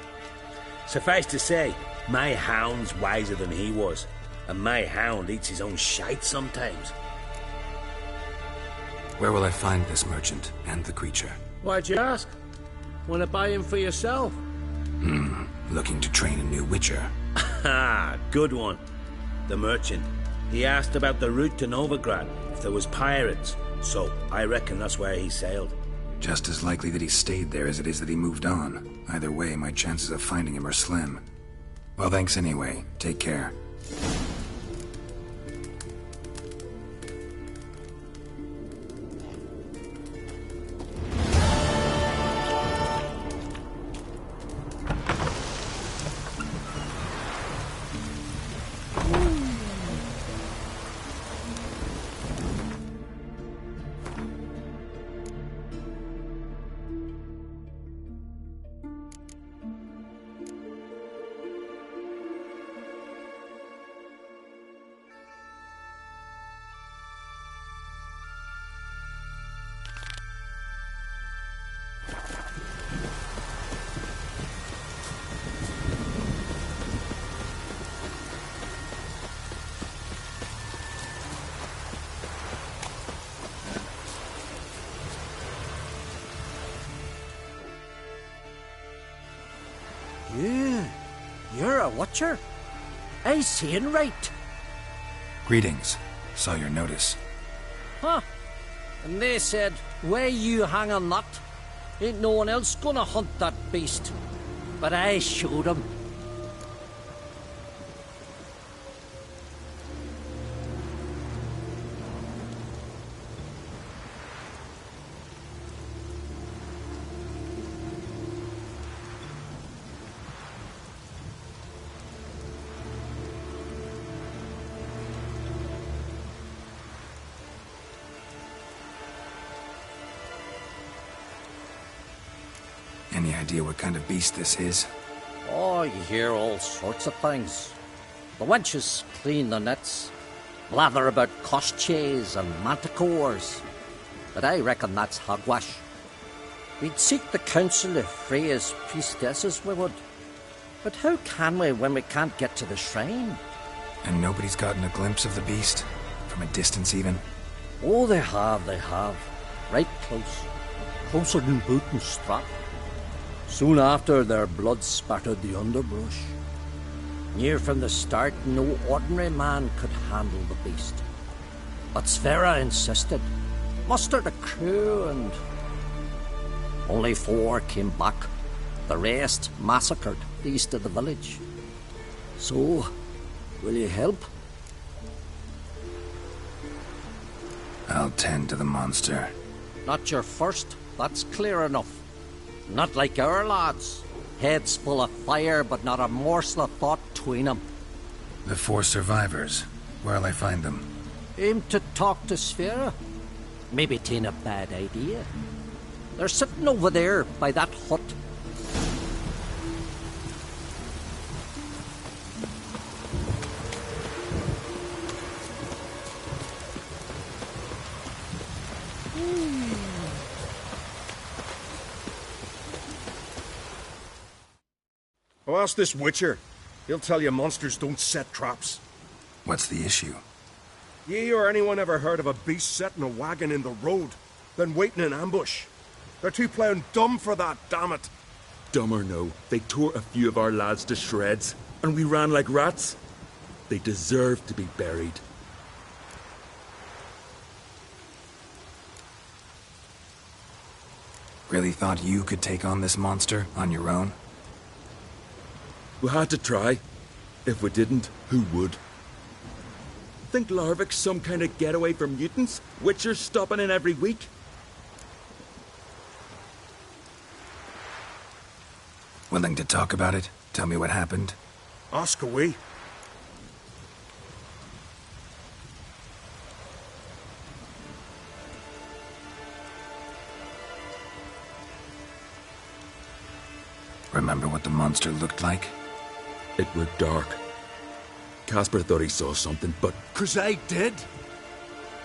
Suffice to say, my hound's wiser than he was, and my hound eats his own shite sometimes. Where will I find this merchant and the creature? Why'd you ask? Want to buy him for yourself? Looking to train a new witcher. Ha! Good one. The merchant. He asked about the route to Novigrad, if there was pirates, so I reckon that's where he sailed. Just as likely that he stayed there as it is that he moved on. Either way, my chances of finding him are slim. Well, thanks anyway. Take care. You're a watcher? I seeing right. Greetings. Saw your notice. Huh. And they said, where you hang on that, ain't no one else gonna hunt that beast. But I showed 'em. Any idea what kind of beast this is? Oh, you hear all sorts of things. The wenches clean the nets, blather about koshchays and manticores. But I reckon that's hogwash. We'd seek the counsel of Freya's priestesses, we would. But how can we when we can't get to the shrine? And nobody's gotten a glimpse of the beast? From a distance, even? Oh, they have. Right close. Closer than boot and strap. Soon after, their blood spattered the underbrush. Near from the start, no ordinary man could handle the beast. But Sverre insisted. Mustered a crew and... Only 4 came back. The rest massacred east of the village. So, will you help? I'll tend to the monster. Not your first, that's clear enough. Not like our lads. Heads full of fire, but not a morsel of thought between them. The 4 survivors. Where'll I find them? Aim to talk to Sverre. Maybe 'tain't a bad idea. They're sitting over there by that hut. Oh, ask this Witcher. He'll tell you monsters don't set traps. What's the issue? Ye or anyone ever heard of a beast setting a wagon in the road, then waiting in ambush? They're too plowing dumb for that, damn it. Dumb or no, they tore a few of our lads to shreds, and we ran like rats. They deserve to be buried. Really thought you could take on this monster on your own? We had to try. If we didn't, who would? Think Larvik's some kind of getaway for mutants? Witchers stopping in every week? Willing to talk about it? Tell me what happened? Ask away. Remember what the monster looked like? It were dark. Casper thought he saw something, but... 'Cause I did.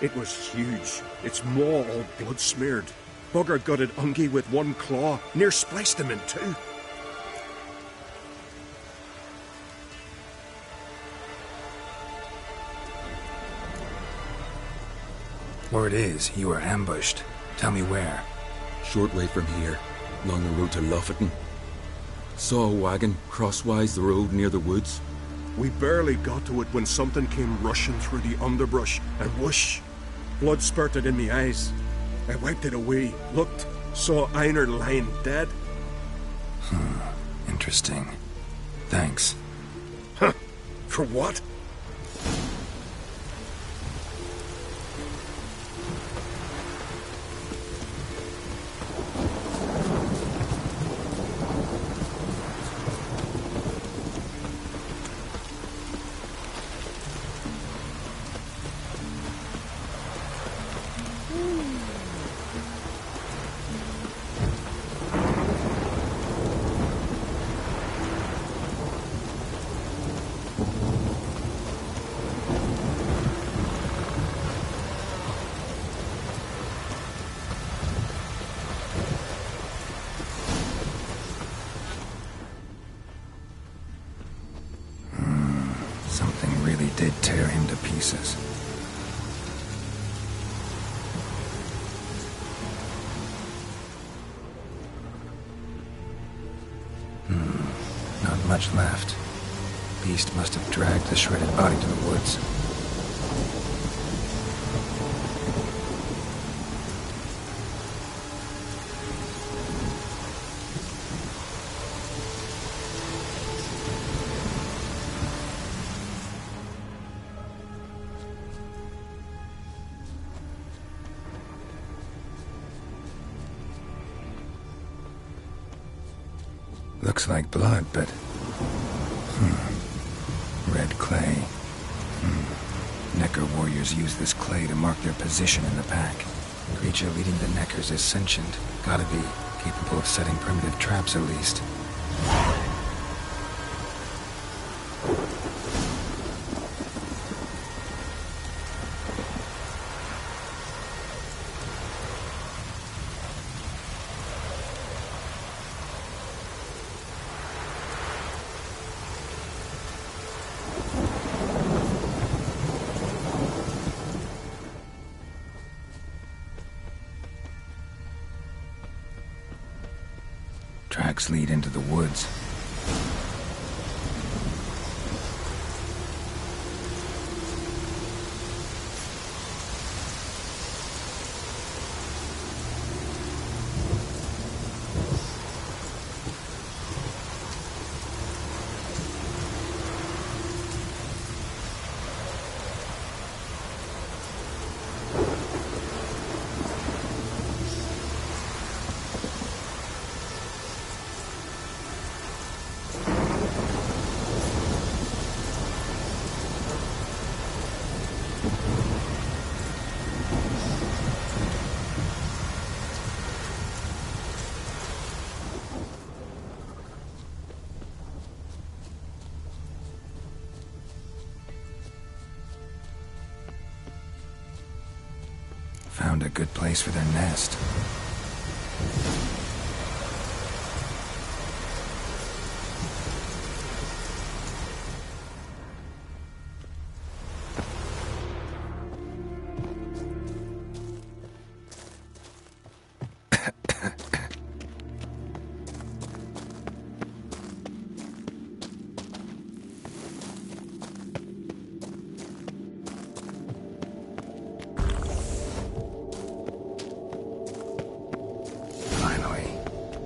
It was huge. Its maw all blood smeared. Bugger gutted Ungi with one claw, near spliced him in 2. Word is, you were ambushed. Tell me where. Short way from here, along the road to Lofoten. Saw a wagon crosswise the road near the woods. We barely got to it when something came rushing through the underbrush, and whoosh! Blood spurted in me eyes. I wiped it away, looked, saw Einar lying dead. Interesting. Thanks. Huh? For what? Something really did tear him to pieces. Not much left. Beast must have dragged the shredded body to the woods. Looks like blood, but... Red clay. Necker warriors use this clay to mark their position in the pack. Creature leading the Neckers is sentient. Gotta be capable of setting primitive traps, at least. Tracks lead into the woods. Found a good place for their nest.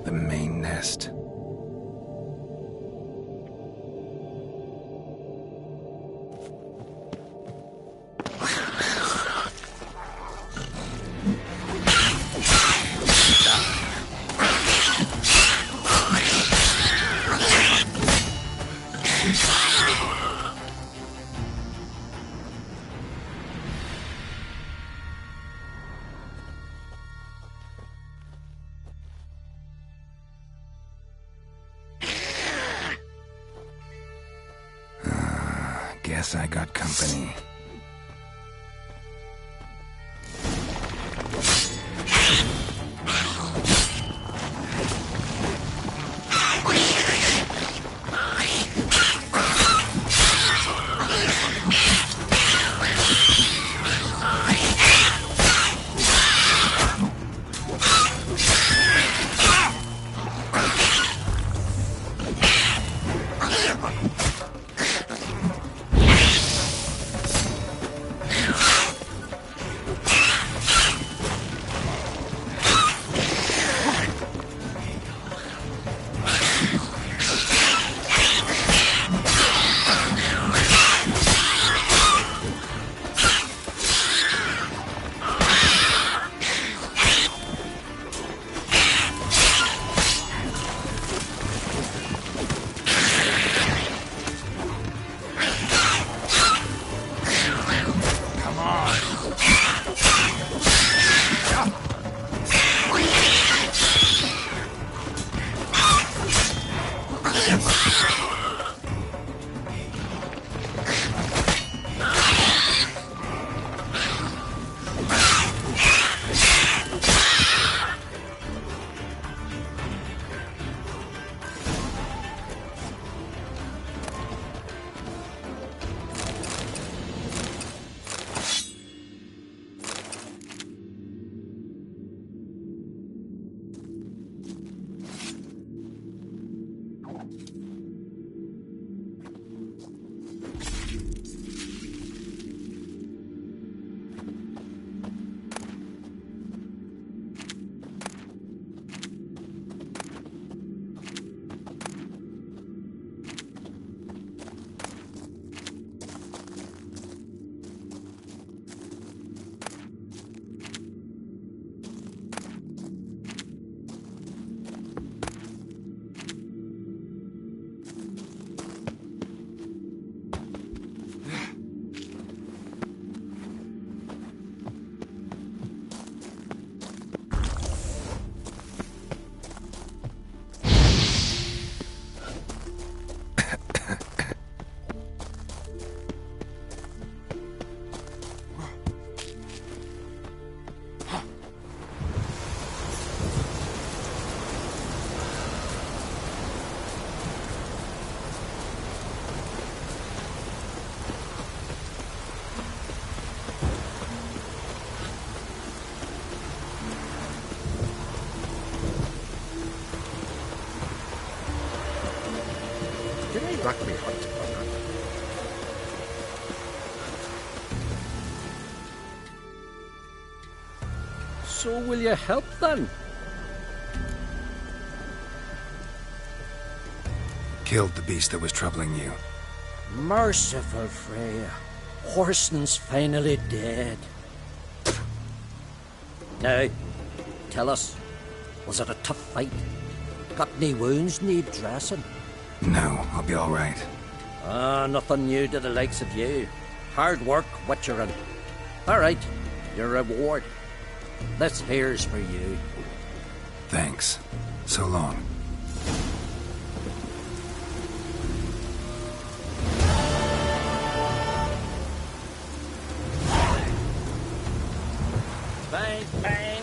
The main nest. Guess I got company. black me heart. So will you help then? Killed the beast that was troubling you. Merciful Freya. Horson's finally dead. Now, tell us, was it a tough fight? Got any wounds need dressing? No, I'll be all right. Nothing new to the likes of you. Hard work, witcherin'. All right, your reward. This here's for you. Thanks. So long. Bang, bang,